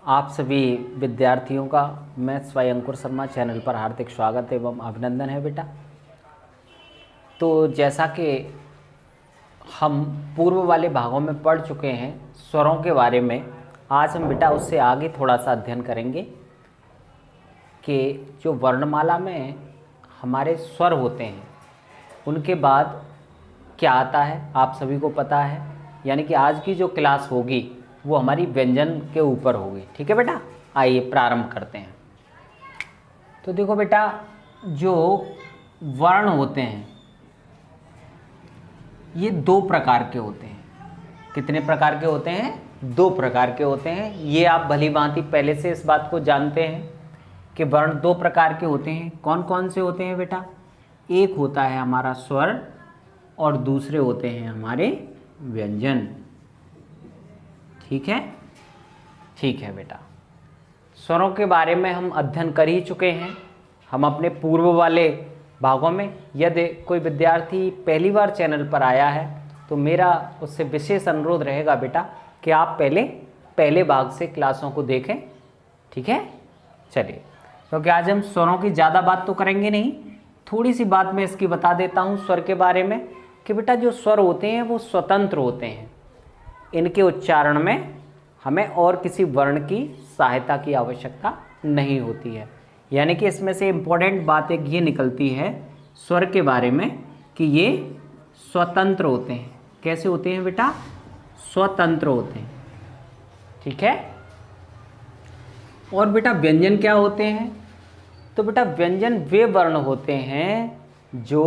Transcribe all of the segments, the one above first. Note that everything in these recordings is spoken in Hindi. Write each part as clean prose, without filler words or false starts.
आप सभी विद्यार्थियों का मैं स्वयं अंकुर शर्मा चैनल पर हार्दिक स्वागत एवं अभिनंदन है बेटा। तो जैसा कि हम पूर्व वाले भागों में पढ़ चुके हैं स्वरों के बारे में, आज हम बेटा उससे आगे थोड़ा सा अध्ययन करेंगे कि जो वर्णमाला में हमारे स्वर होते हैं उनके बाद क्या आता है, आप सभी को पता है। यानी कि आज की जो क्लास होगी वो हमारी व्यंजन के ऊपर होगी। ठीक है बेटा, आइए प्रारंभ करते हैं। तो देखो बेटा, जो वर्ण होते हैं ये दो प्रकार के होते हैं। कितने प्रकार के होते हैं? दो प्रकार के होते हैं। ये आप भली भांति पहले से इस बात को जानते हैं कि वर्ण दो प्रकार के होते हैं। कौन कौन से होते हैं बेटा? एक होता है हमारा स्वर और दूसरे होते हैं हमारे व्यंजन। ठीक है, ठीक है बेटा। स्वरों के बारे में हम अध्ययन कर ही चुके हैं हम अपने पूर्व वाले भागों में। यदि कोई विद्यार्थी पहली बार चैनल पर आया है तो मेरा उससे विशेष अनुरोध रहेगा बेटा कि आप पहले भाग से क्लासों को देखें। ठीक है, चलिए। क्योंकि आज हम स्वरों की ज़्यादा बात तो करेंगे नहीं, थोड़ी सी बात मैं इसकी बता देता हूँ स्वर के बारे में कि बेटा जो स्वर होते हैं वो स्वतंत्र होते हैं। इनके उच्चारण में हमें और किसी वर्ण की सहायता की आवश्यकता नहीं होती है। यानी कि इसमें से इम्पोर्टेंट बात एक ये निकलती है स्वर के बारे में कि ये स्वतंत्र होते हैं। कैसे होते हैं बेटा? स्वतंत्र होते हैं। ठीक है। और बेटा व्यंजन क्या होते हैं? तो बेटा व्यंजन वे वर्ण होते हैं जो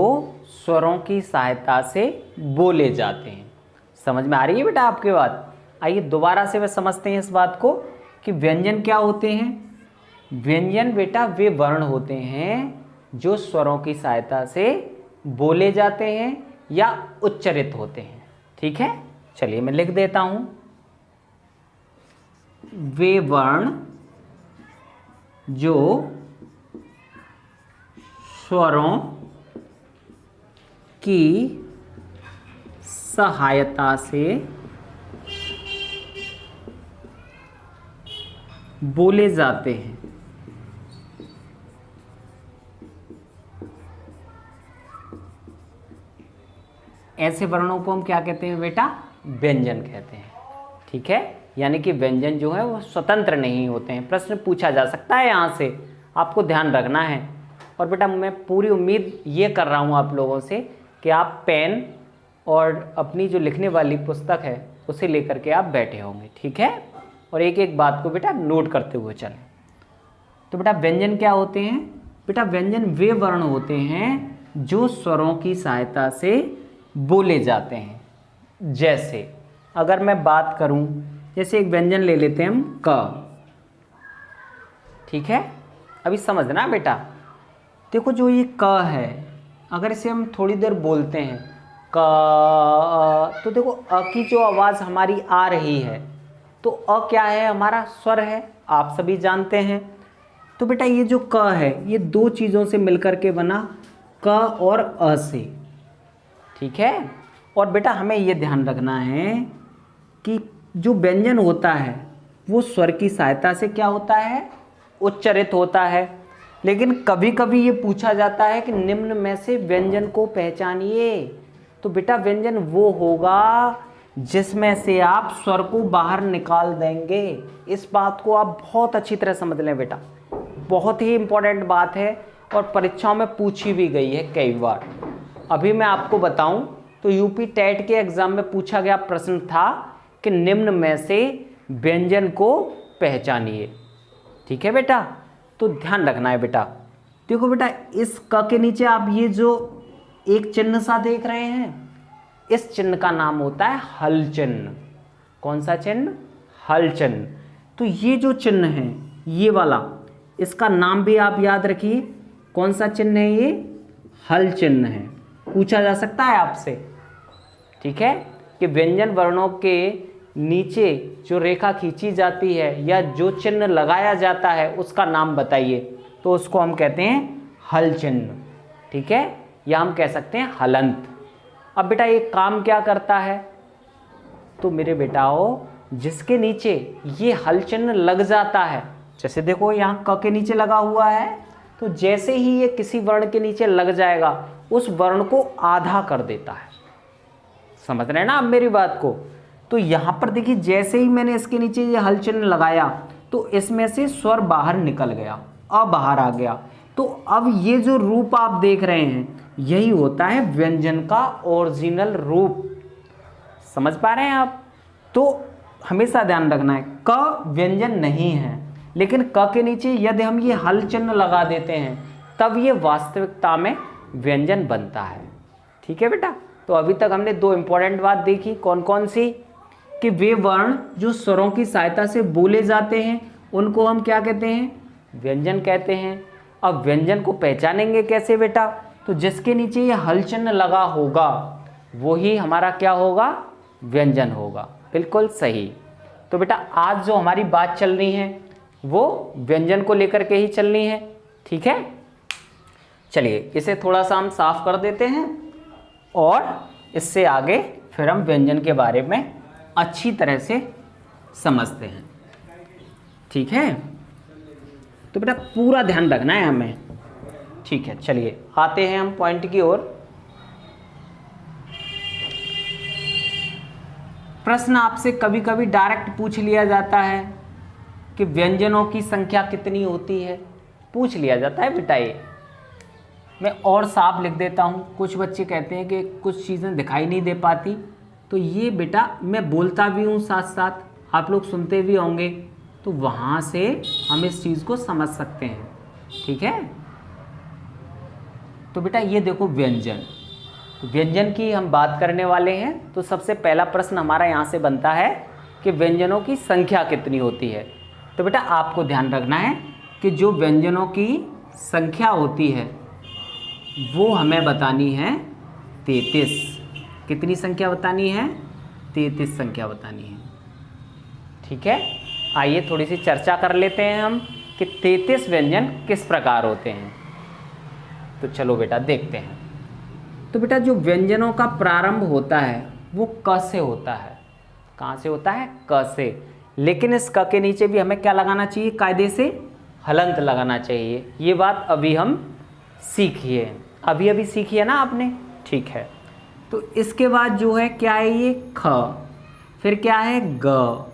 स्वरों की सहायता से बोले जाते हैं। समझ में आ रही है बेटा आपके बात? आइए दोबारा से वे समझते हैं इस बात को कि व्यंजन क्या होते हैं। व्यंजन बेटा वे वर्ण होते हैं जो स्वरों की सहायता से बोले जाते हैं या उच्चारित होते हैं। ठीक है, चलिए मैं लिख देता हूं। वे वर्ण जो स्वरों की सहायता से बोले जाते हैं। ऐसे वर्णों को हम क्या कहते हैं बेटा? व्यंजन कहते हैं। ठीक है, यानी कि व्यंजन जो है वो स्वतंत्र नहीं होते हैं। प्रश्न पूछा जा सकता है यहाँ से, आपको ध्यान रखना है। और बेटा मैं पूरी उम्मीद ये कर रहा हूँ आप लोगों से कि आप पेन और अपनी जो लिखने वाली पुस्तक है उसे लेकर के आप बैठे होंगे। ठीक है, और एक एक बात को बेटा नोट करते हुए चलें। तो बेटा व्यंजन क्या होते हैं? बेटा व्यंजन वे वर्ण होते हैं जो स्वरों की सहायता से बोले जाते हैं। जैसे अगर मैं बात करूं, जैसे एक व्यंजन ले लेते हैं हम क। ठीक है, अभी समझना बेटा। देखो जो ये क है, अगर इसे हम थोड़ी देर बोलते हैं क, तो देखो अ की जो आवाज़ हमारी आ रही है तो अ क्या है? हमारा स्वर है, आप सभी जानते हैं। तो बेटा ये जो क है ये दो चीज़ों से मिलकर के बना, क और अ से। ठीक है, और बेटा हमें ये ध्यान रखना है कि जो व्यंजन होता है वो स्वर की सहायता से क्या होता है? उच्चारित होता है। लेकिन कभी कभी ये पूछा जाता है कि निम्न में से व्यंजन को पहचानिए। तो बेटा व्यंजन वो होगा जिसमें से आप स्वर को बाहर निकाल देंगे। इस बात को आप बहुत अच्छी तरह समझ लें बेटा, बहुत ही इंपॉर्टेंट बात है और परीक्षाओं में पूछी भी गई है कई बार। अभी मैं आपको बताऊं तो यूपी टेट के एग्जाम में पूछा गया प्रश्न था कि निम्न में से व्यंजन को पहचानिए। ठीक है बेटा, तो ध्यान रखना है बेटा। देखो बेटा इस क के नीचे आप ये जो एक चिन्ह सा देख रहे हैं, इस चिन्ह का नाम होता है हल चिन्ह। कौन सा चिन्ह? हल चिन्ह। तो ये जो चिन्ह है ये वाला, इसका नाम भी आप याद रखिए। कौन सा चिन्ह है ये? हल चिन्ह है। पूछा जा सकता है आपसे। ठीक है, कि व्यंजन वर्णों के नीचे जो रेखा खींची जाती है या जो चिन्ह लगाया जाता है उसका नाम बताइए, तो उसको हम कहते हैं हल चिन्ह। ठीक है, या हम कह सकते हैं हलंत। अब बेटा ये काम क्या करता है? तो मेरे बेटाओ जिसके नीचे ये हल चिन्ह लग जाता है, जैसे देखो यहाँ क के नीचे लगा हुआ है, तो जैसे ही ये किसी वर्ण के नीचे लग जाएगा उस वर्ण को आधा कर देता है। समझ रहे हैं ना आप मेरी बात को? तो यहाँ पर देखिए जैसे ही मैंने इसके नीचे ये हल चिन्ह लगाया तो इसमें से स्वर बाहर निकल गया, अ बाहर आ गया। तो अब ये जो रूप आप देख रहे हैं यही होता है व्यंजन का ओरिजिनल रूप। समझ पा रहे हैं आप? तो हमेशा ध्यान रखना है क व्यंजन नहीं है, लेकिन क के नीचे यदि हम ये हल चिन्ह लगा देते हैं तब ये वास्तविकता में व्यंजन बनता है। ठीक है बेटा? तो अभी तक हमने दो इंपॉर्टेंट बात देखी। कौन कौन सी? कि वे वर्ण जो स्वरों की सहायता से बोले जाते हैं उनको हम क्या कहते हैं? व्यंजन कहते हैं। अब व्यंजन को पहचानेंगे कैसे बेटा? तो जिसके नीचे ये हल चिन्ह लगा होगा वो ही हमारा क्या होगा? व्यंजन होगा। बिल्कुल सही। तो बेटा आज जो हमारी बात चल रही है वो व्यंजन को लेकर के ही चलनी है। ठीक है, चलिए इसे थोड़ा सा हम साफ कर देते हैं और इससे आगे फिर हम व्यंजन के बारे में अच्छी तरह से समझते हैं। ठीक है, तो बेटा पूरा ध्यान रखना है हमें। ठीक है, चलिए आते हैं हम पॉइंट की ओर। प्रश्न आपसे कभी कभी डायरेक्ट पूछ लिया जाता है कि व्यंजनों की संख्या कितनी होती है, पूछ लिया जाता है बेटा। ये मैं और साफ लिख देता हूँ। कुछ बच्चे कहते हैं कि कुछ चीज़ें दिखाई नहीं दे पाती, तो ये बेटा मैं बोलता भी हूँ साथ साथ, आप लोग सुनते भी होंगे, तो वहाँ से हम इस चीज़ को समझ सकते हैं। ठीक है, तो बेटा ये देखो व्यंजन, व्यंजन की हम बात करने वाले हैं। तो सबसे पहला प्रश्न हमारा यहाँ से बनता है कि व्यंजनों की संख्या कितनी होती है। तो बेटा आपको ध्यान रखना है कि जो व्यंजनों की संख्या होती है वो हमें बतानी है 33। कितनी संख्या बतानी है? 33 संख्या बतानी है। ठीक है, आइए थोड़ी सी चर्चा कर लेते हैं हम कि 33 व्यंजन किस प्रकार होते हैं। तो चलो बेटा देखते हैं। तो बेटा जो व्यंजनों का प्रारंभ होता है वो क से होता है। कहाँ से होता है? क से। लेकिन इस क के नीचे भी हमें क्या लगाना चाहिए? कायदे से हलंत लगाना चाहिए। ये बात अभी हम सीखिए, अभी सीखी है ना आपने? ठीक है, तो इसके बाद जो है क्या है? ये ख, फिर क्या है? ग,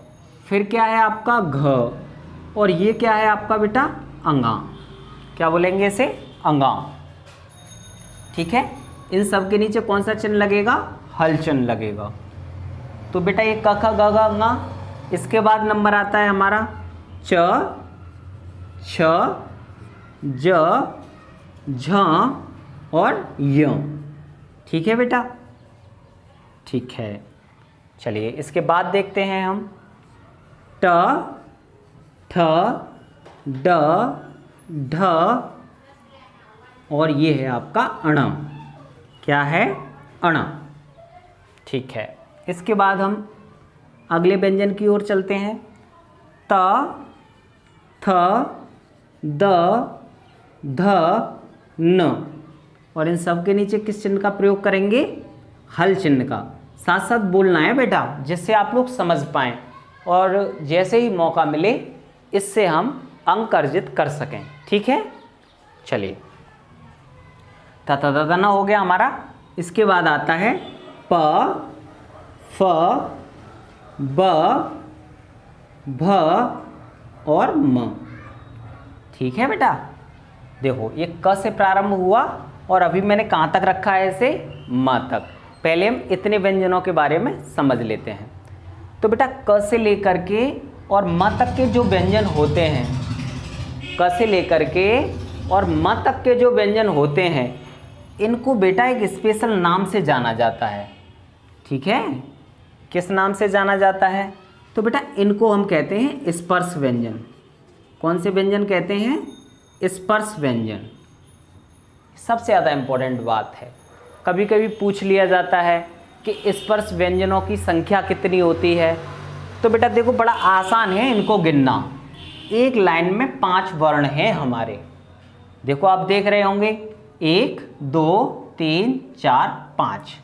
फिर क्या है आपका? घ, और ये क्या है आपका बेटा? अंगा। क्या बोलेंगे इसे? अंगा। ठीक है, इन सब के नीचे कौन सा चिन्ह लगेगा? हल चिन्ह लगेगा। तो बेटा ये क ख ग घ ङ। इसके बाद नंबर आता है हमारा च, छ, ज, झ और य। ठीक है बेटा? ठीक है, चलिए इसके बाद देखते हैं हम ट, ठ, ड, ढ और ये है आपका अण। क्या है? अण। ठीक है, इसके बाद हम अगले व्यंजन की ओर चलते हैं। त, थ, द, ध, न, और इन सब के नीचे किस चिन्ह का प्रयोग करेंगे? हल चिन्ह का। साथ साथ बोलना है बेटा जिससे आप लोग समझ पाएँ और जैसे ही मौका मिले इससे हम अंक अर्जित कर सकें। ठीक है, चलिए तथा न हो गया हमारा। इसके बाद आता है प, फ, ब, भ और म। ठीक है बेटा, देखो ये क से प्रारंभ हुआ और अभी मैंने कहाँ तक रखा है इसे? म तक। पहले हम इतने व्यंजनों के बारे में समझ लेते हैं। तो बेटा क से लेकर के और म तक के जो व्यंजन होते हैं, क से लेकर के और म तक के जो व्यंजन होते हैं इनको बेटा एक स्पेशल नाम से जाना जाता है। ठीक है, किस नाम से जाना जाता है? तो बेटा इनको हम कहते हैं स्पर्श व्यंजन। कौन से व्यंजन कहते हैं? स्पर्श व्यंजन। सबसे ज़्यादा इम्पोर्टेंट बात है, कभी कभी पूछ लिया जाता है कि स्पर्श व्यंजनों की संख्या कितनी होती है। तो बेटा देखो बड़ा आसान है इनको गिनना। एक लाइन में 5 वर्ण हैं हमारे। देखो आप देख रहे होंगे 1, 2, 3, 4, 5।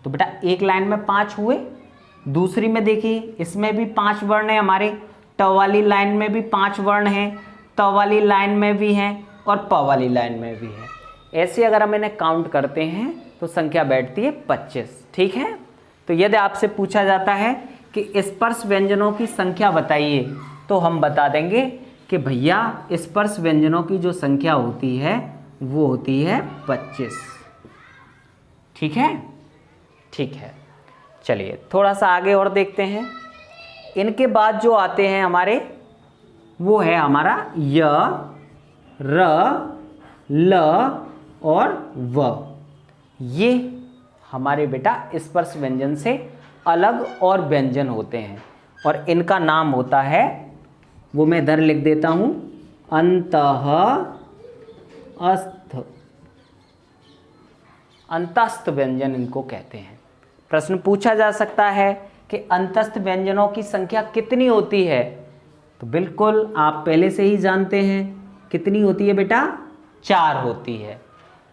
तो बेटा एक लाइन में 5 हुए। दूसरी में देखिए इसमें भी 5 वर्ण है हमारे, ट वाली लाइन में भी 5 वर्ण हैं, त वाली लाइन में भी हैं और प वाली लाइन में भी है। ऐसे अगर हम इन्हें काउंट करते हैं तो संख्या बैठती है 25। ठीक है, तो यदि आपसे पूछा जाता है कि स्पर्श व्यंजनों की संख्या बताइए तो हम बता देंगे कि भैया स्पर्श व्यंजनों की जो संख्या होती है वो होती है 25। ठीक है, ठीक है। चलिए थोड़ा सा आगे और देखते हैं। इनके बाद जो आते हैं हमारे वो है हमारा य, र, ल और व। ये हमारे बेटा स्पर्श व्यंजन से अलग और व्यंजन होते हैं और इनका नाम होता है, वो मैं इधर लिख देता हूं, अंतः अस्थ। अंतस्थ व्यंजन इनको कहते हैं। प्रश्न पूछा जा सकता है कि अंतस्थ व्यंजनों की संख्या कितनी होती है, तो बिल्कुल आप पहले से ही जानते हैं कितनी होती है बेटा, 4 होती है।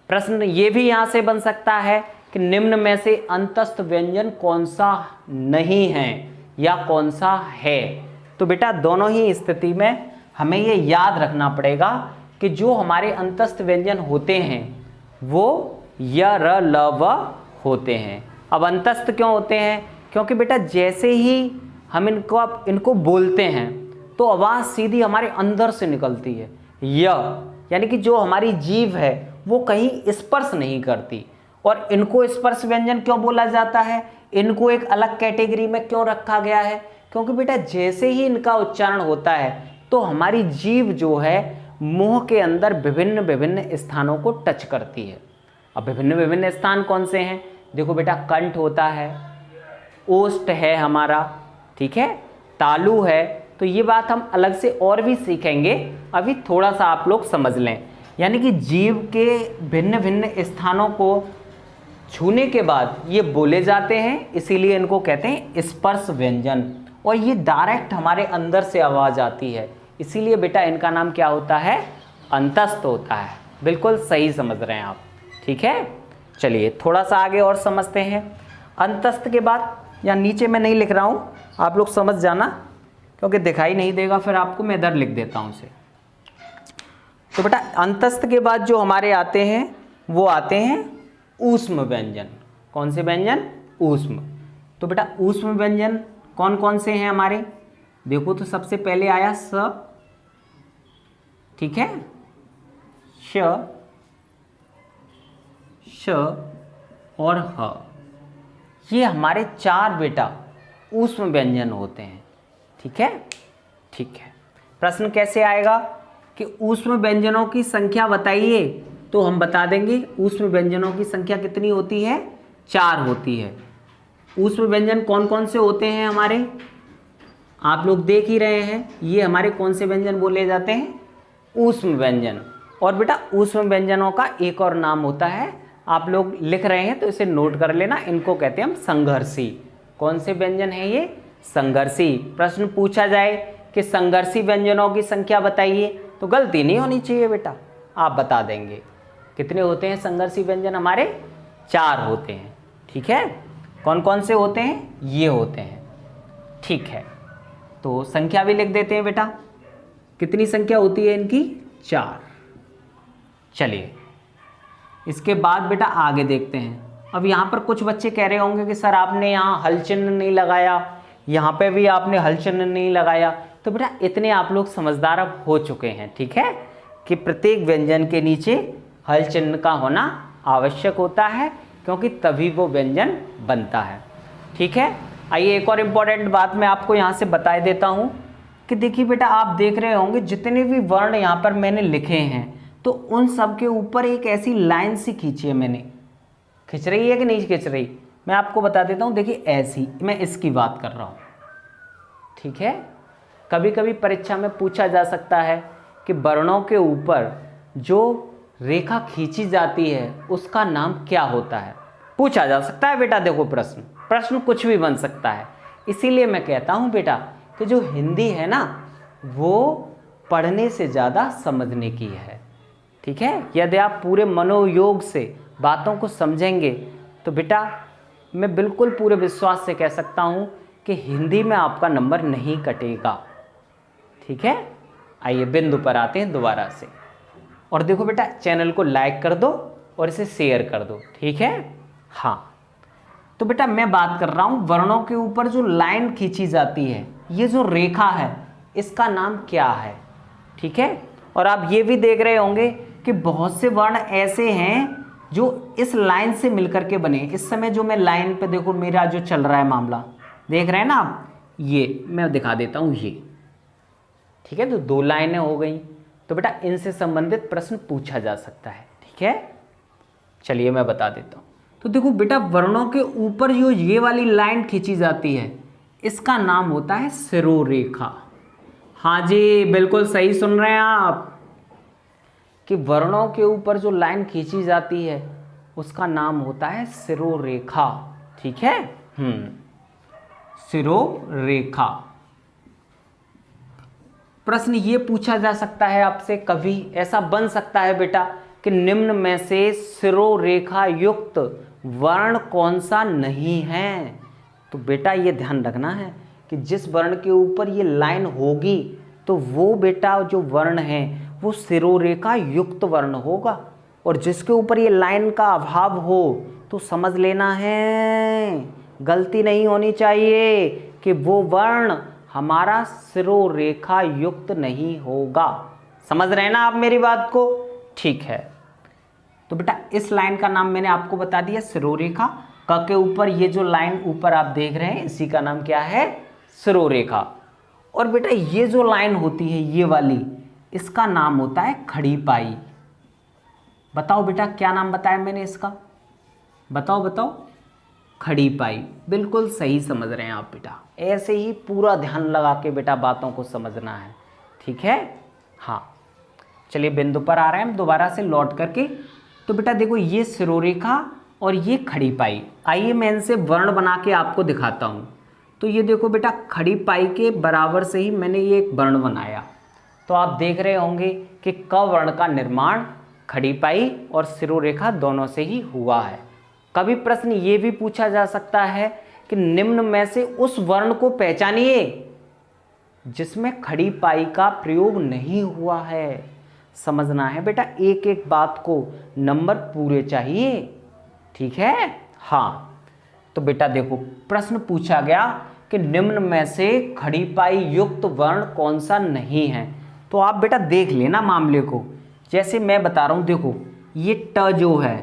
प्रश्न ये भी यहाँ से बन सकता है कि निम्न में से अंतस्थ व्यंजन कौन सा नहीं है या कौन सा है। तो बेटा दोनों ही स्थिति में हमें ये याद रखना पड़ेगा कि जो हमारे अंतस्थ व्यंजन होते हैं वो य, र, ल, व होते हैं। अब अंतस्थ क्यों होते हैं, क्योंकि बेटा जैसे ही हम इनको बोलते हैं तो आवाज़ सीधी हमारे अंदर से निकलती है। यानी कि जो हमारी जीभ है वो कहीं स्पर्श नहीं करती। और इनको स्पर्श व्यंजन क्यों बोला जाता है, इनको एक अलग कैटेगरी में क्यों रखा गया है, क्योंकि बेटा जैसे ही इनका उच्चारण होता है तो हमारी जीभ जो है मुंह के अंदर विभिन्न विभिन्न स्थानों को टच करती है। अब विभिन्न विभिन्न स्थान कौन से हैं, देखो बेटा कंठ होता है, ओष्ठ है हमारा, ठीक है, तालु है। तो ये बात हम अलग से और भी सीखेंगे, अभी थोड़ा सा आप लोग समझ लें। यानी कि जीभ के भिन्न भिन्न स्थानों को छूने के बाद ये बोले जाते हैं, इसीलिए इनको कहते हैं स्पर्श व्यंजन। और ये डायरेक्ट हमारे अंदर से आवाज़ आती है, इसीलिए बेटा इनका नाम क्या होता है, अंतस्थ होता है। बिल्कुल सही समझ रहे हैं आप, ठीक है। चलिए थोड़ा सा आगे और समझते हैं। अंतस्थ के बाद, या नीचे मैं नहीं लिख रहा हूँ, आप लोग समझ जाना क्योंकि दिखाई नहीं देगा फिर आपको, मैं इधर लिख देता हूँ उसे। तो बेटा अंतस्थ के बाद जो हमारे आते हैं वो आते हैं ऊष्म व्यंजन। कौन से व्यंजन, ऊष्म। तो बेटा ऊष्म व्यंजन कौन कौन से हैं हमारे, देखो तो सबसे पहले आया स, ठीक है, श, श और ह। ये हमारे 4 बेटा ऊष्म व्यंजन होते हैं, ठीक है, ठीक है। प्रश्न कैसे आएगा कि ऊष्म व्यंजनों की संख्या बताइए, तो हम बता देंगे ऊष्म व्यंजनों की संख्या कितनी होती है, 4 होती है। ऊष्म व्यंजन कौन कौन से होते हैं हमारे, आप लोग देख ही रहे हैं, ये हमारे कौन से व्यंजन बोले जाते हैं, ऊष्म व्यंजन। और बेटा ऊष्म व्यंजनों का एक और नाम होता है, आप लोग लिख रहे हैं तो इसे नोट कर लेना, इनको कहते हैं हम संघर्षी। कौन से व्यंजन है ये, संघर्षी। प्रश्न पूछा जाए कि संघर्षी व्यंजनों की संख्या बताइए, तो गलती नहीं होनी चाहिए बेटा, आप बता देंगे। कितने होते हैं संघर्षी व्यंजन हमारे, 4 होते हैं, ठीक है। कौन कौन से होते हैं, ये होते हैं, ठीक है। तो संख्या भी लिख देते हैं बेटा, कितनी संख्या होती है इनकी, 4। चलिए इसके बाद बेटा आगे देखते हैं। अब यहाँ पर कुछ बच्चे कह रहे होंगे कि सर आपने यहाँ हल चिन्ह नहीं लगाया, यहाँ पे भी आपने हल चिन्ह नहीं लगाया। तो बेटा इतने आप लोग समझदार अब हो चुके हैं, ठीक है, कि प्रत्येक व्यंजन के नीचे हल चिन्ह का होना आवश्यक होता है, क्योंकि तभी वो व्यंजन बनता है, ठीक है। आइए एक और इम्पॉर्टेंट बात मैं आपको यहाँ से बता देता हूँ कि देखिए बेटा आप देख रहे होंगे जितने भी वर्ण यहाँ पर मैंने लिखे हैं, तो उन सब के ऊपर एक ऐसी लाइन सी खींची है मैंने, खिंच रही है कि नहीं खिंच रही, मैं आपको बता देता हूँ। देखिए ऐसी, मैं इसकी बात कर रहा हूँ, ठीक है। कभी कभी परीक्षा में पूछा जा सकता है कि वर्णों के ऊपर जो रेखा खींची जाती है उसका नाम क्या होता है, पूछा जा सकता है बेटा। देखो प्रश्न कुछ भी बन सकता है, इसीलिए मैं कहता हूँ बेटा कि जो हिंदी है ना वो पढ़ने से ज़्यादा समझने की है, ठीक है। यदि आप पूरे मनोयोग से बातों को समझेंगे तो बेटा मैं बिल्कुल पूरे विश्वास से कह सकता हूँ कि हिंदी में आपका नंबर नहीं कटेगा। ठीक है, आइए बिंदु पर आते हैं दोबारा से। और देखो बेटा, चैनल को लाइक कर दो और इसे शेयर कर दो। ठीक है, हाँ। तो बेटा मैं बात कर रहा हूँ वर्णों के ऊपर जो लाइन खींची जाती है, ये जो रेखा है, इसका नाम क्या है। ठीक है, और आप ये भी देख रहे होंगे कि बहुत से वर्ण ऐसे हैं जो इस लाइन से मिलकर के बने। इस समय जो मैं लाइन पे देखो, मेरा जो चल रहा है मामला देख रहे हैं ना आप, ये मैं दिखा देता हूँ ये। ठीक है, तो 2 लाइनें हो गई। तो बेटा इनसे संबंधित प्रश्न पूछा जा सकता है। ठीक है, चलिए मैं बता देता हूँ। तो देखो बेटा, वर्णों के ऊपर जो ये वाली लाइन खींची जाती है, इसका नाम होता है शिरोरेखा। हाँ जी, बिल्कुल सही सुन रहे हैं आप कि वर्णों के ऊपर जो लाइन खींची जाती है उसका नाम होता है शिरोरेखा। ठीक है, शिरोरेखा। प्रश्न ये पूछा जा सकता है आपसे, कभी ऐसा बन सकता है बेटा कि निम्न में से शिरोरेखा युक्त वर्ण कौन सा नहीं है। तो बेटा ये ध्यान रखना है कि जिस वर्ण के ऊपर ये लाइन होगी तो वो बेटा जो वर्ण है वो शिरोरेखा युक्त वर्ण होगा, और जिसके ऊपर ये लाइन का अभाव हो तो समझ लेना है, गलती नहीं होनी चाहिए कि वो वर्ण हमारा शिरोरेखा युक्त नहीं होगा। समझ रहे हैं ना आप मेरी बात को? ठीक है, तो बेटा इस लाइन का नाम मैंने आपको बता दिया शिरोरेखा। क के ऊपर ये जो लाइन ऊपर आप देख रहे हैं इसी का नाम क्या है? शिरोरेखा। और बेटा ये जो लाइन होती है ये वाली, इसका नाम होता है खड़ी पाई। बताओ बेटा क्या नाम बताया मैंने इसका? बताओ बताओ। खड़ी पाई, बिल्कुल सही समझ रहे हैं आप बेटा। ऐसे ही पूरा ध्यान लगा के बेटा बातों को समझना है। ठीक है, हाँ। चलिए बिंदु पर आ रहे हैं हम दोबारा से लौट करके। तो बेटा देखो ये शिरोरेखा और ये खड़ी पाई, आइए मैं इनसे वर्ण बना के आपको दिखाता हूँ। तो ये देखो बेटा, खड़ी पाई के बराबर से ही मैंने ये एक वर्ण बनाया। तो आप देख रहे होंगे कि क वर्ण का निर्माण खड़ी पाई और शिरोरेखा दोनों से ही हुआ है। कभी प्रश्न ये भी पूछा जा सकता है कि निम्न में से उस वर्ण को पहचानिए जिसमें खड़ी पाई का प्रयोग नहीं हुआ है। समझना है बेटा एक एक बात को, नंबर पूरे चाहिए। ठीक है, हाँ। तो बेटा देखो प्रश्न पूछा गया कि निम्न में से खड़ी पाई युक्त वर्ण कौन सा नहीं है। तो आप बेटा देख लेना मामले को, जैसे मैं बता रहा हूँ। देखो ये ट जो है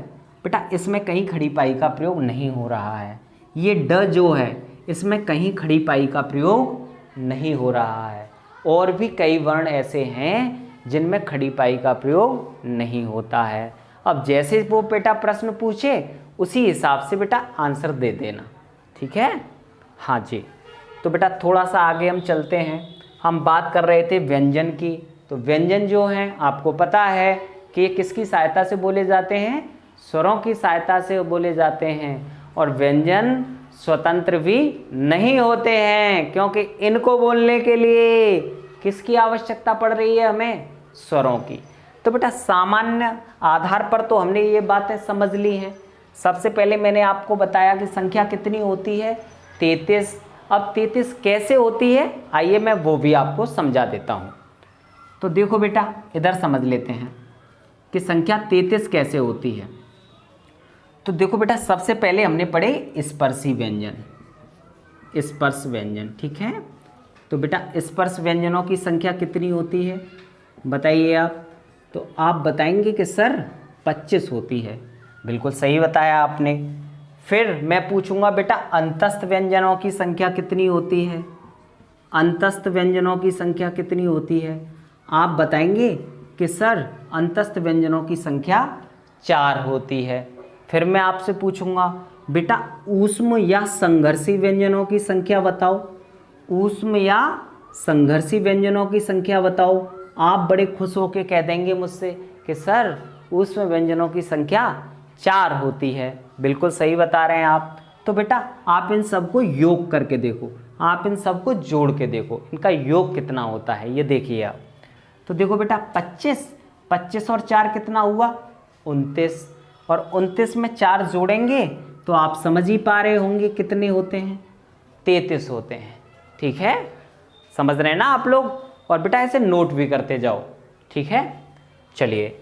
बेटा, इसमें कहीं खड़ी पाई का प्रयोग नहीं हो रहा है। ये ड जो है इसमें कहीं खड़ी पाई का प्रयोग नहीं हो रहा है। और भी कई वर्ण ऐसे हैं जिनमें खड़ी पाई का प्रयोग नहीं होता है। अब जैसे वो बेटा प्रश्न पूछे उसी हिसाब से बेटा आंसर दे देना। ठीक है, हाँ जी। तो बेटा थोड़ा सा आगे हम चलते हैं। हम बात कर रहे थे व्यंजन की। तो व्यंजन जो हैं आपको पता है कि ये किसकी सहायता से बोले जाते हैं? स्वरों की सहायता से बोले जाते हैं। और व्यंजन स्वतंत्र भी नहीं होते हैं, क्योंकि इनको बोलने के लिए किसकी आवश्यकता पड़ रही है हमें? स्वरों की। तो बेटा सामान्य आधार पर तो हमने ये बातें समझ ली हैं। सबसे पहले मैंने आपको बताया कि संख्या कितनी होती है? 33। अब 33 कैसे होती है, आइए मैं वो भी आपको समझा देता हूँ। तो देखो बेटा इधर समझ लेते हैं कि संख्या 33 कैसे होती है। तो देखो बेटा सबसे पहले हमने पढ़े स्पर्शी व्यंजन, स्पर्श व्यंजन। ठीक है, तो बेटा स्पर्श व्यंजनों की संख्या कितनी होती है बताइए आप? तो आप बताएंगे कि सर 25 होती है। बिल्कुल सही बताया आपने। फिर मैं पूछूंगा बेटा अंतस्थ व्यंजनों की संख्या कितनी होती है? अंतस्थ व्यंजनों की संख्या कितनी होती है? आप बताएंगे कि सर अंतस्थ व्यंजनों की संख्या 4 होती है। फिर मैं आपसे पूछूंगा बेटा ऊष्म या संघर्षी व्यंजनों की संख्या बताओ। ऊष्म या संघर्षी व्यंजनों की संख्या बताओ। आप बड़े खुश होकर कह देंगे मुझसे कि सर ऊष्म व्यंजनों की संख्या 4 होती है। बिल्कुल सही बता रहे हैं आप। तो बेटा आप इन सबको योग करके देखो, आप इन सबको जोड़ के देखो, इनका योग कितना होता है ये देखिए आप। तो देखो बेटा 25 और 4 कितना हुआ? 29। और 29 में 4 जोड़ेंगे तो आप समझ ही पा रहे होंगे कितने होते हैं, 33 होते हैं। ठीक है, समझ रहे हैं ना आप लोग। और बेटा ऐसे नोट भी करते जाओ। ठीक है, चलिए।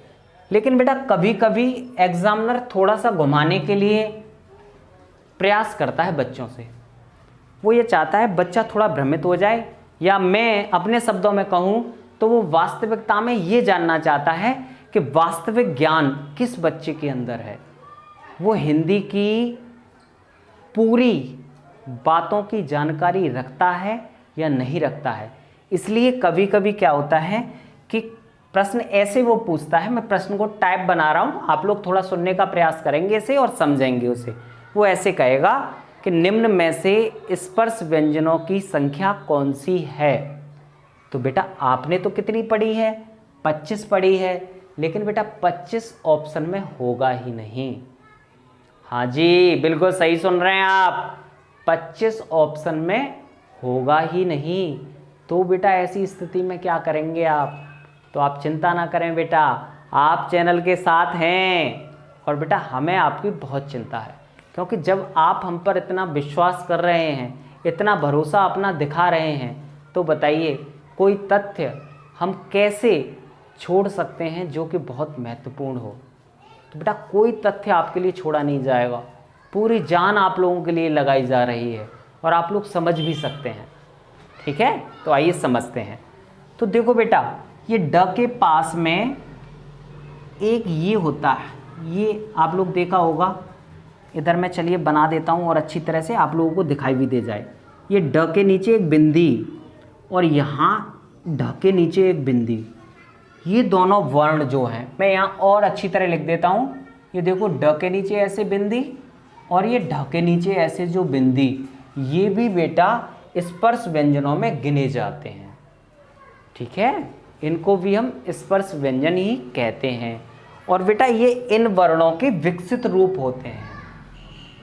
लेकिन बेटा कभी कभी एग्जामिनर थोड़ा सा घुमाने के लिए प्रयास करता है बच्चों से। वो ये चाहता है बच्चा थोड़ा भ्रमित हो जाए, या मैं अपने शब्दों में कहूँ तो वो वास्तविकता में ये जानना चाहता है कि वास्तविक ज्ञान किस बच्चे के अंदर है, वो हिंदी की पूरी बातों की जानकारी रखता है या नहीं रखता है। इसलिए कभी कभी क्या होता है कि प्रश्न ऐसे वो पूछता है, मैं प्रश्न को टाइप बना रहा हूँ, आप लोग थोड़ा सुनने का प्रयास करेंगे इसे और समझेंगे उसे। वो ऐसे कहेगा कि निम्न में से स्पर्श व्यंजनों की संख्या कौन सी है। तो बेटा आपने तो कितनी पढ़ी है, 25 पढ़ी है, लेकिन बेटा 25 ऑप्शन में होगा ही नहीं। हाँ जी, बिल्कुल सही सुन रहे हैं आप, 25 ऑप्शन में होगा ही नहीं। तो बेटा ऐसी स्थिति में क्या करेंगे आप? तो आप चिंता ना करें बेटा, आप चैनल के साथ हैं और बेटा हमें आपकी बहुत चिंता है, क्योंकि जब आप हम पर इतना विश्वास कर रहे हैं, इतना भरोसा अपना दिखा रहे हैं, तो बताइए कोई तथ्य हम कैसे छोड़ सकते हैं जो कि बहुत महत्वपूर्ण हो। तो बेटा कोई तथ्य आपके लिए छोड़ा नहीं जाएगा, पूरी जान आप लोगों के लिए लगाई जा रही है और आप लोग समझ भी सकते हैं। ठीक है, तो आइए समझते हैं। तो देखो बेटा, ये ड के पास में एक ये होता है, ये आप लोग देखा होगा, इधर मैं चलिए बना देता हूँ और अच्छी तरह से आप लोगों को दिखाई भी दे जाए। ये ड के नीचे एक बिंदी और यहाँ ढ के नीचे एक बिंदी, ये दोनों वर्ण जो हैं, मैं यहाँ और अच्छी तरह लिख देता हूँ। ये देखो ड के नीचे ऐसे बिंदी और ये ढ के नीचे ऐसे जो बिंदी, ये भी बेटा स्पर्श व्यंजनों में गिने जाते हैं। ठीक है, इनको भी हम स्पर्श व्यंजन ही कहते हैं। और बेटा ये इन वर्णों के विकसित रूप होते हैं।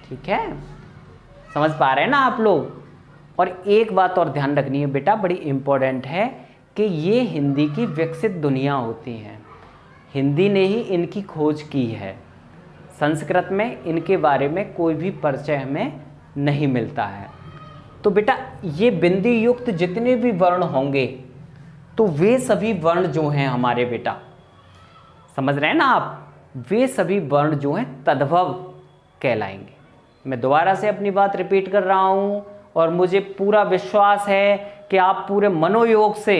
ठीक है, समझ पा रहे हैं ना आप लोग। और एक बात और ध्यान रखनी है बेटा, बड़ी इम्पोर्टेंट है, कि ये हिंदी की विकसित दुनिया होती हैं, हिंदी ने ही इनकी खोज की है। संस्कृत में इनके बारे में कोई भी परिचय हमें नहीं मिलता है। तो बेटा ये बिंदी युक्त जितने भी वर्ण होंगे, तो वे सभी वर्ण जो हैं हमारे बेटा, समझ रहे हैं ना आप, वे सभी वर्ण जो हैं तद्भव कहलाएंगे। मैं दोबारा से अपनी बात रिपीट कर रहा हूँ और मुझे पूरा विश्वास है कि आप पूरे मनोयोग से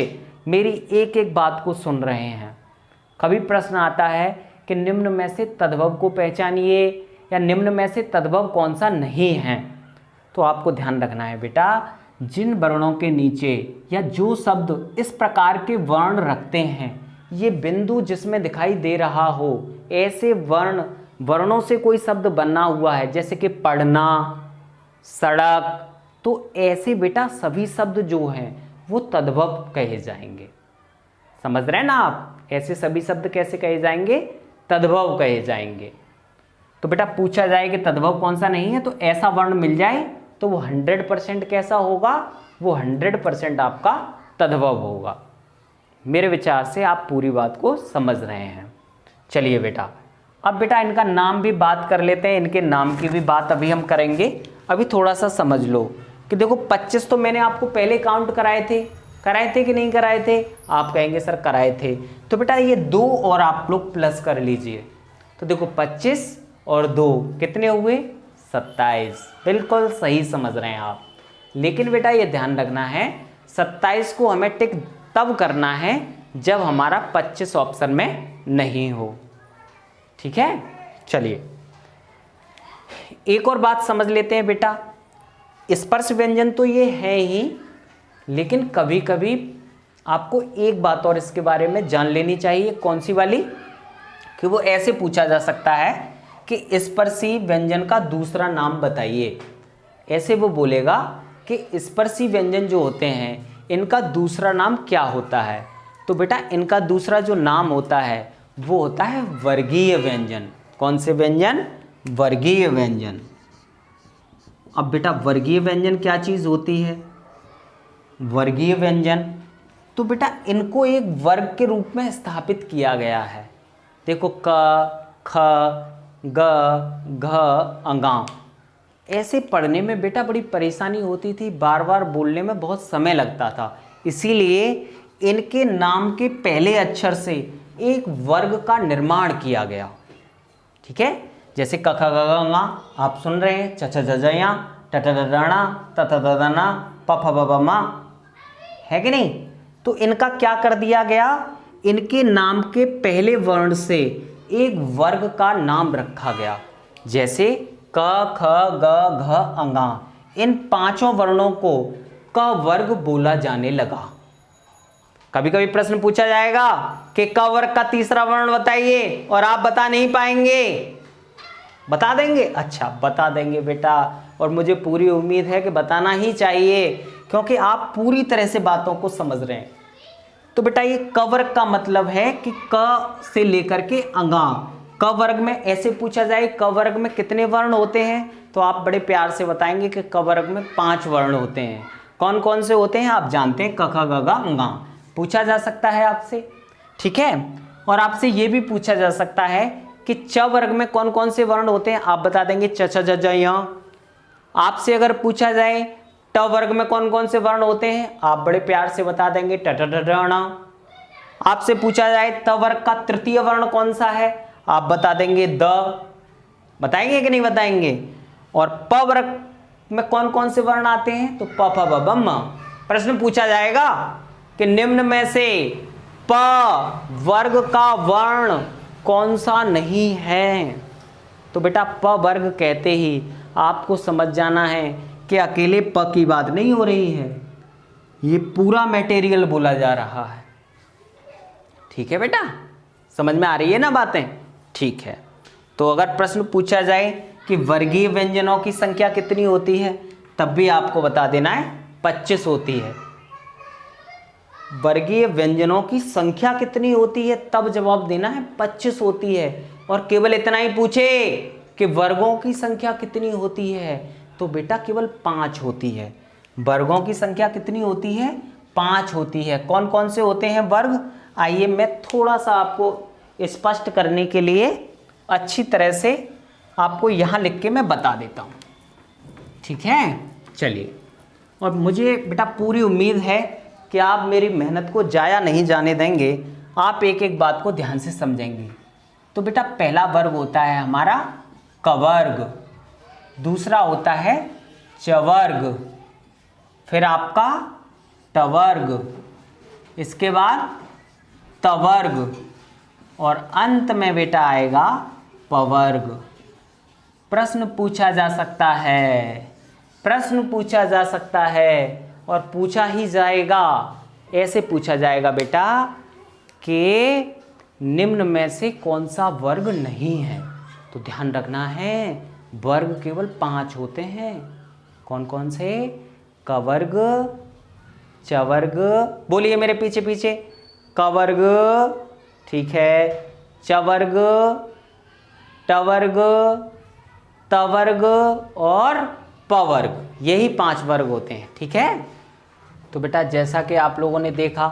मेरी एक एक बात को सुन रहे हैं। कभी प्रश्न आता है कि निम्न में से तद्भव को पहचानिए या निम्न में से तद्भव कौन सा नहीं है, तो आपको ध्यान रखना है बेटा, जिन वर्णों के नीचे या जो शब्द इस प्रकार के वर्ण रखते हैं, ये बिंदु जिसमें दिखाई दे रहा हो, ऐसे वर्णों से कोई शब्द बना हुआ है, जैसे कि पढ़ना, सड़क, तो ऐसे बेटा सभी शब्द जो हैं वो तद्भव कहे जाएंगे। समझ रहे हैं ना आप, ऐसे सभी शब्द कैसे कहे जाएंगे? तद्भव कहे जाएंगे। तो बेटा पूछा जाए कि तद्भव कौन सा नहीं है, तो ऐसा वर्ण मिल जाए तो वो 100% कैसा होगा? वो 100% आपका तद्भव होगा। मेरे विचार से आप पूरी बात को समझ रहे हैं। चलिए बेटा, अब बेटा इनका नाम भी बात कर लेते हैं, इनके नाम की भी बात अभी हम करेंगे। अभी थोड़ा सा समझ लो कि देखो 25 तो मैंने आपको पहले काउंट कराए थे कि नहीं कराए थे? आप कहेंगे सर कराए थे। तो बेटा ये 2 और आप लोग प्लस कर लीजिए, तो देखो 25 और 2 कितने हुए? 27। बिल्कुल सही समझ रहे हैं आप। लेकिन बेटा ये ध्यान रखना है, 27 को हमें टिक तब करना है जब हमारा 25 ऑप्शन में नहीं हो। ठीक है, चलिए एक और बात समझ लेते हैं बेटा। स्पर्श व्यंजन तो ये है ही, लेकिन कभी कभी आपको एक बात और इसके बारे में जान लेनी चाहिए। कौन सी वाली? कि वो ऐसे पूछा जा सकता है कि स्पर्शी व्यंजन का दूसरा नाम बताइए। ऐसे वो बोलेगा कि स्पर्शी व्यंजन जो होते हैं इनका दूसरा नाम क्या होता है? तो बेटा इनका दूसरा जो नाम होता है वो होता है वर्गीय व्यंजन। कौन से व्यंजन? वर्गीय व्यंजन। अब बेटा वर्गीय व्यंजन क्या चीज़ होती है? वर्गीय व्यंजन तो बेटा इनको एक वर्ग के रूप में स्थापित किया गया है। देखो क, ख, ग, घ, अंगा, ऐसे पढ़ने में बेटा बड़ी परेशानी होती थी, बार बार बोलने में बहुत समय लगता था, इसीलिए इनके नाम के पहले अक्षर से एक वर्ग का निर्माण किया गया। ठीक है, जैसे क ख ग घ ङ आप सुन रहे हैं, च छ ज ज ञ ट ट ड ढ ण त थ द ध न प फ ब भ म, है कि नहीं। तो इनका क्या कर दिया गया, इनके नाम के पहले वर्ण से एक वर्ग का नाम रखा गया। जैसे क ख ग घ ङ, इन पांचों वर्णों को क वर्ग बोला जाने लगा। कभी कभी प्रश्न पूछा जाएगा कि क वर्ग का तीसरा वर्ण बताइए, और आप बता नहीं पाएंगे, बता देंगे? अच्छा, बता देंगे बेटा, और मुझे पूरी उम्मीद है कि बताना ही चाहिए, क्योंकि आप पूरी तरह से बातों को समझ रहे हैं। तो बेटा ये क वर्ग का मतलब है कि क से लेकर के अंगा। क वर्ग में ऐसे पूछा जाए क वर्ग में कितने वर्ण होते हैं, तो आप बड़े प्यार से बताएंगे कि क वर्ग में 5 वर्ण होते हैं। कौन कौन से होते हैं आप जानते हैं, क ख ग घ ङ। पूछा जा सकता है आपसे, ठीक है। और आपसे ये भी पूछा जा सकता है कि च वर्ग में कौन कौन से वर्ण होते हैं, आप बता देंगे च छ ज ज य। आपसे अगर पूछा जाए ट वर्ग में कौन कौन से वर्ण होते हैं, आप बड़े प्यार से बता देंगे ट ठ ड ढ ण। आपसे पूछा जाए त वर्ग का तृतीय वर्ण कौन सा है, आप बता देंगे द। बताएंगे कि नहीं बताएंगे? और प वर्ग में कौन कौन से वर्ण आते हैं, तो प फ ब भ म। प्रश्न पूछा जाएगा कि निम्न में से प वर्ग का वर्ण कौन सा नहीं है, तो बेटा प वर्ग कहते ही आपको समझ जाना है कि अकेले प की बात नहीं हो रही है, ये पूरा मटेरियल बोला जा रहा है। ठीक है बेटा, समझ में आ रही है ना बातें? ठीक है। तो अगर प्रश्न पूछा जाए कि वर्गीय व्यंजनों की संख्या कितनी होती है, तब भी आपको बता देना है 25 होती है। वर्गीय व्यंजनों की संख्या कितनी होती है, तब जवाब देना है 25 होती है। और केवल इतना ही पूछे कि वर्गों की संख्या कितनी होती है, तो बेटा केवल 5 होती है। वर्गों की संख्या कितनी होती है, 5 होती है। कौन कौन से होते हैं वर्ग, आइए मैं थोड़ा सा आपको स्पष्ट करने के लिए अच्छी तरह से आपको यहाँ लिख के मैं बता देता हूँ। ठीक है, चलिए। और मुझे बेटा पूरी उम्मीद है कि आप मेरी मेहनत को जाया नहीं जाने देंगे, आप एक एक बात को ध्यान से समझेंगे। तो बेटा पहला वर्ग होता है हमारा क वर्ग, दूसरा होता है च वर्ग, फिर आपका ट वर्ग, इसके बाद त वर्ग, और अंत में बेटा आएगा प वर्ग। प्रश्न पूछा जा सकता है, प्रश्न पूछा जा सकता है, और पूछा ही जाएगा। ऐसे पूछा जाएगा बेटा कि निम्न में से कौन सा वर्ग नहीं है, तो ध्यान रखना है वर्ग केवल 5 होते हैं। कौन कौन से, क वर्ग, च वर्ग, बोलिए मेरे पीछे पीछे, क वर्ग, ठीक है, च वर्ग, ट वर्ग, त वर्ग और प वर्ग, यही 5 वर्ग होते हैं। ठीक है। तो बेटा जैसा कि आप लोगों ने देखा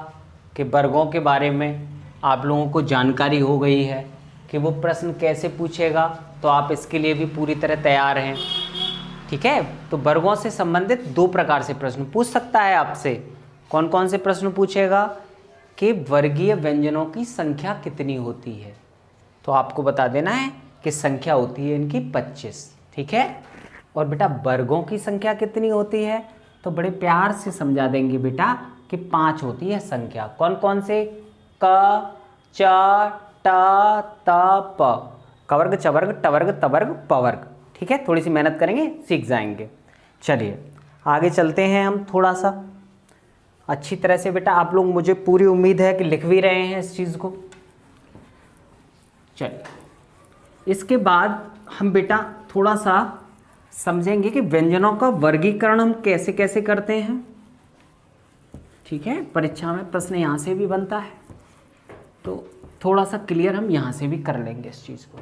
कि वर्गों के बारे में आप लोगों को जानकारी हो गई है कि वो प्रश्न कैसे पूछेगा, तो आप इसके लिए भी पूरी तरह तैयार हैं। ठीक है। तो वर्गों से संबंधित 2 प्रकार से प्रश्न पूछ सकता है आपसे। कौन कौन से प्रश्न पूछेगा कि वर्गीय व्यंजनों की संख्या कितनी होती है, तो आपको बता देना है कि संख्या होती है इनकी 25। ठीक है। और बेटा वर्गों की संख्या कितनी होती है, तो बड़े प्यार से समझा देंगे बेटा कि 5 होती है संख्या। कौन कौन से, क, च, ट, त, प, क वर्ग, च वर्ग, ट वर्ग, त वर्ग, प वर्ग। ठीक है, थोड़ी सी मेहनत करेंगे सीख जाएंगे। चलिए आगे चलते हैं हम थोड़ा सा अच्छी तरह से। बेटा आप लोग, मुझे पूरी उम्मीद है कि लिख भी रहे हैं इस चीज़ को। चलिए इसके बाद हम बेटा थोड़ा सा समझेंगे कि व्यंजनों का वर्गीकरण हम कैसे कैसे करते हैं। ठीक है, परीक्षा में प्रश्न यहाँ से भी बनता है, तो थोड़ा सा क्लियर हम यहाँ से भी कर लेंगे इस चीज़ को।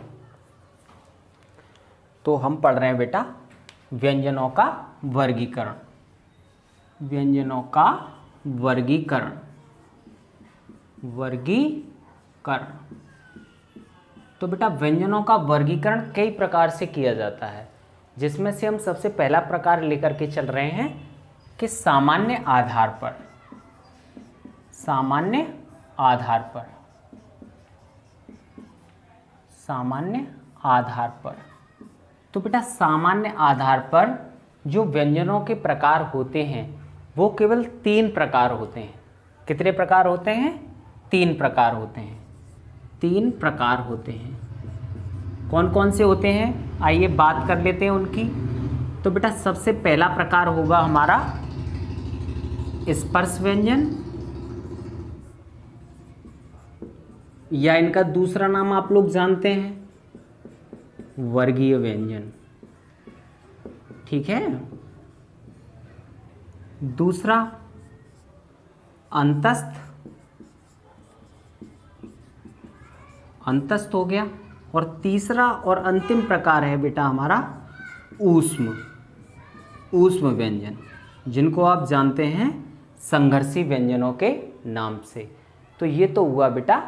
तो हम पढ़ रहे हैं बेटा व्यंजनों का वर्गीकरण, व्यंजनों का वर्गीकरण, वर्गीकरण। तो बेटा व्यंजनों का वर्गीकरण कई प्रकार से किया जाता है। जिसमें से हम सबसे पहला प्रकार लेकर के चल रहे हैं कि सामान्य आधार पर, सामान्य आधार पर, सामान्य आधार पर। तो बेटा सामान्य आधार पर जो व्यंजनों के प्रकार होते हैं वो केवल 3 प्रकार होते हैं। कितने प्रकार होते हैं? 3 प्रकार होते हैं। 3 प्रकार होते हैं। कौन कौन से होते हैं आइए बात कर लेते हैं उनकी। तो बेटा सबसे पहला प्रकार होगा हमारा स्पर्श व्यंजन, या इनका दूसरा नाम आप लोग जानते हैं वर्गीय व्यंजन। ठीक है। दूसरा अंतस्थ, अंतस्थ हो गया। और तीसरा और अंतिम प्रकार है बेटा हमारा ऊष्म, ऊष्म व्यंजन, जिनको आप जानते हैं संघर्षी व्यंजनों के नाम से। तो ये तो हुआ बेटा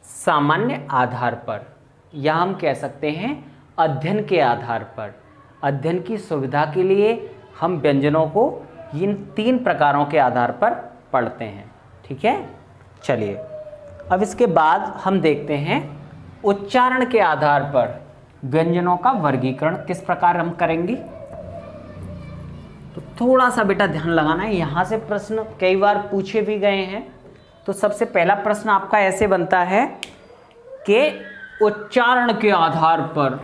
सामान्य आधार पर, या हम कह सकते हैं अध्ययन के आधार पर। अध्ययन की सुविधा के लिए हम व्यंजनों को इन 3 प्रकारों के आधार पर पढ़ते हैं। ठीक है। चलिए अब इसके बाद हम देखते हैं उच्चारण के आधार पर व्यंजनों का वर्गीकरण किस प्रकार हम करेंगे। तो थोड़ा सा बेटा ध्यान लगाना है, यहाँ से प्रश्न कई बार पूछे भी गए हैं। तो सबसे पहला प्रश्न आपका ऐसे बनता है कि उच्चारण के आधार पर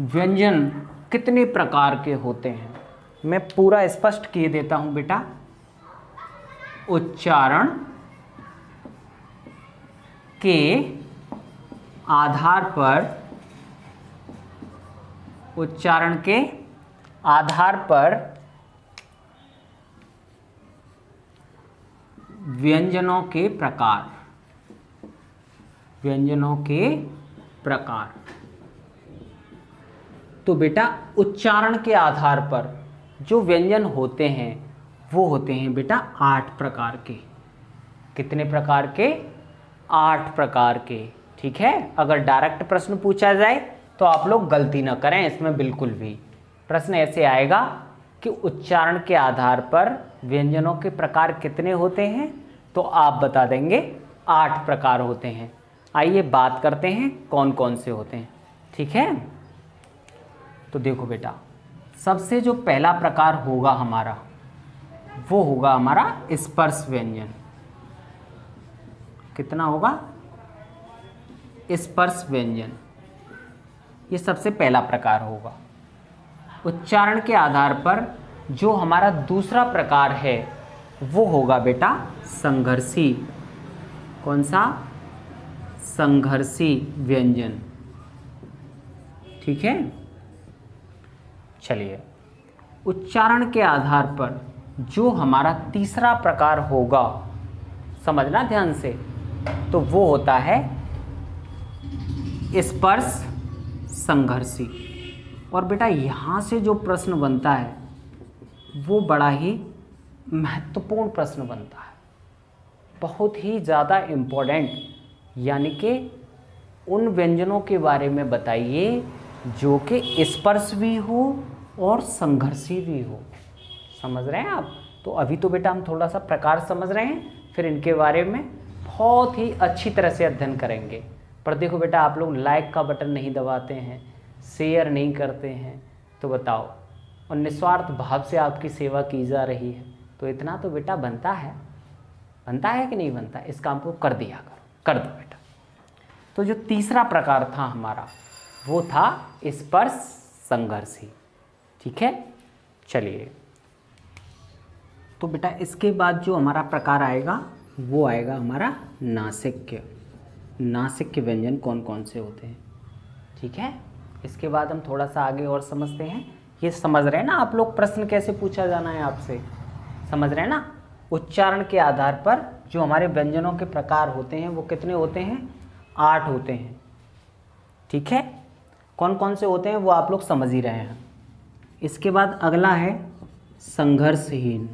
व्यंजन कितने प्रकार के होते हैं। मैं पूरा स्पष्ट किए देता हूं बेटा। उच्चारण के आधार पर, उच्चारण के आधार पर व्यंजनों के प्रकार, व्यंजनों के प्रकार। तो बेटा उच्चारण के आधार पर जो व्यंजन होते हैं वो होते हैं बेटा 8 प्रकार के। कितने प्रकार के? 8 प्रकार के। ठीक है। अगर डायरेक्ट प्रश्न पूछा जाए तो आप लोग गलती ना करें इसमें बिल्कुल भी। प्रश्न ऐसे आएगा कि उच्चारण के आधार पर व्यंजनों के प्रकार कितने होते हैं, तो आप बता देंगे 8 प्रकार होते हैं। आइए बात करते हैं कौन कौन से होते हैं। ठीक है। तो देखो बेटा सबसे जो पहला प्रकार होगा हमारा वो होगा हमारा स्पर्श व्यंजन। कितना होगा? स्पर्श व्यंजन, ये सबसे पहला प्रकार होगा। उच्चारण के आधार पर जो हमारा दूसरा प्रकार है वो होगा बेटा संघर्षी। कौन सा? संघर्षी व्यंजन। ठीक है। चलिए उच्चारण के आधार पर जो हमारा तीसरा प्रकार होगा, समझना ध्यान से, तो वो होता है स्पर्श संघर्षी। और बेटा यहाँ से जो प्रश्न बनता है वो बड़ा ही महत्वपूर्ण प्रश्न बनता है, बहुत ही ज़्यादा इम्पोर्टेंट। यानी कि उन व्यंजनों के बारे में बताइए जो कि स्पर्श भी हो और संघर्षी भी हो। समझ रहे हैं आप? तो अभी तो बेटा हम थोड़ा सा प्रकार समझ रहे हैं, फिर इनके बारे में बहुत ही अच्छी तरह से अध्ययन करेंगे। पर देखो बेटा आप लोग लाइक का बटन नहीं दबाते हैं, शेयर नहीं करते हैं, तो बताओ, और निस्वार्थ भाव से आपकी सेवा की जा रही है, तो इतना तो बेटा बनता है। बनता है कि नहीं बनता? इस काम को कर दिया करो, कर दो बेटा। तो जो तीसरा प्रकार था हमारा वो था स्पर्श संघर्षी। ठीक है। चलिए तो बेटा इसके बाद जो हमारा प्रकार आएगा वो आएगा हमारा नासिक्य। नासिक्य व्यंजन कौन कौन से होते हैं। ठीक है। इसके बाद हम थोड़ा सा आगे और समझते हैं। ये समझ रहे हैं ना आप लोग प्रश्न कैसे पूछा जाना है आपसे? समझ रहे हैं ना? उच्चारण के आधार पर जो हमारे व्यंजनों के प्रकार होते हैं वो कितने होते हैं? 8 होते हैं। ठीक है। कौन कौन से होते हैं वो आप लोग समझ ही रहे हैं। इसके बाद अगला है संघर्षहीन।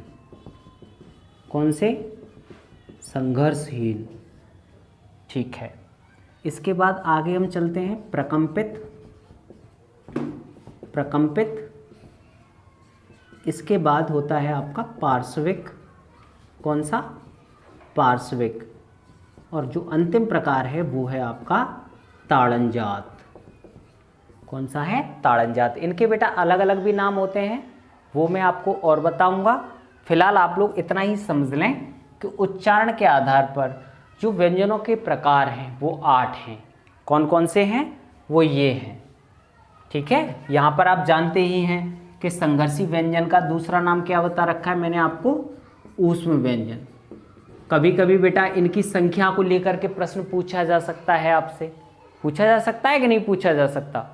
कौन से? संघर्षहीन। ठीक है। इसके बाद आगे हम चलते हैं प्रकंपित। प्रकंपित, इसके बाद होता है आपका पार्श्विक, कौन सा, पार्श्विक, और जो अंतिम प्रकार है वो है आपका ताड़नजात। कौन सा है, ताड़नजात। इनके बेटा अलग अलग भी नाम होते हैं, वो मैं आपको और बताऊंगा। फिलहाल आप लोग इतना ही समझ लें कि उच्चारण के आधार पर जो व्यंजनों के प्रकार हैं वो 8 हैं। कौन कौन से हैं, वो ये हैं, ठीक है। यहाँ पर आप जानते ही हैं कि संघर्षी व्यंजन का दूसरा नाम क्या बता रखा है मैंने आपको, ऊष्म व्यंजन। कभी कभी बेटा इनकी संख्या को लेकर के प्रश्न पूछा जा सकता है आपसे, पूछा जा सकता है कि नहीं पूछा जा सकता,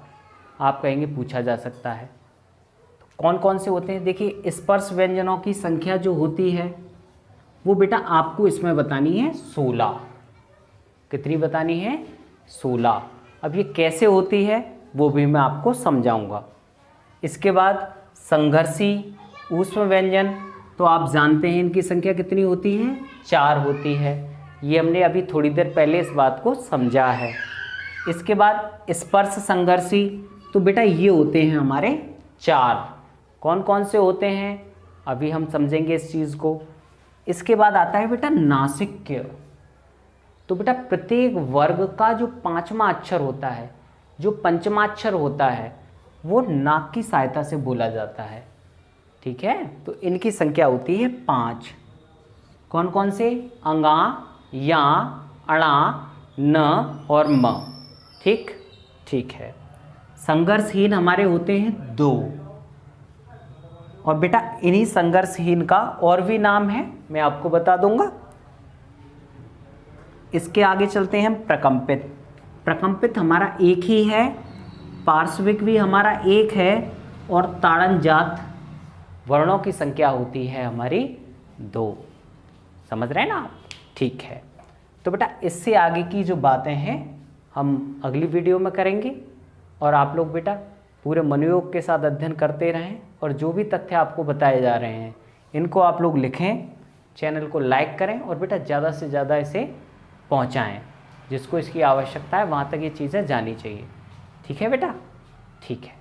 आप कहेंगे पूछा जा सकता है। तो कौन कौन से होते हैं, देखिए स्पर्श व्यंजनों की संख्या जो होती है वो बेटा आपको इसमें बतानी है 16। कितनी बतानी है, 16। अब ये कैसे होती है वो भी मैं आपको समझाऊंगा। इसके बाद संघर्षी ऊष्म व्यंजन, तो आप जानते हैं इनकी संख्या कितनी होती है, 4 होती है। ये हमने अभी थोड़ी देर पहले इस बात को समझा है। इसके बाद स्पर्श संघर्षी, तो बेटा ये होते हैं हमारे 4। कौन कौन से होते हैं अभी हम समझेंगे इस चीज़ को। इसके बाद आता है बेटा नासिक्य, तो बेटा प्रत्येक वर्ग का जो 5वां अक्षर होता है, जो 5वां अक्षर होता है, वो नाक की सहायता से बोला जाता है, ठीक है। तो इनकी संख्या होती है 5। कौन कौन से, अंगा, या, अणा, न और म, ठीक, ठीक है। संघर्षहीन हमारे होते हैं 2, और बेटा इन्हीं संघर्षहीन का और भी नाम है, मैं आपको बता दूंगा। इसके आगे चलते हैं हम प्रकंपित। प्रकंपित हमारा एक ही है, पार्श्विक भी हमारा एक है, और ताड़नजात वर्णों की संख्या होती है हमारी 2। समझ रहे हैं ना आप, ठीक है। तो बेटा इससे आगे की जो बातें हैं हम अगली वीडियो में करेंगे, और आप लोग बेटा पूरे मनोयोग के साथ अध्ययन करते रहें, और जो भी तथ्य आपको बताए जा रहे हैं इनको आप लोग लिखें, चैनल को लाइक करें, और बेटा ज़्यादा से ज़्यादा इसे पहुंचाएं, जिसको इसकी आवश्यकता है वहाँ तक ये चीज़ें जानी चाहिए, ठीक है बेटा, ठीक है।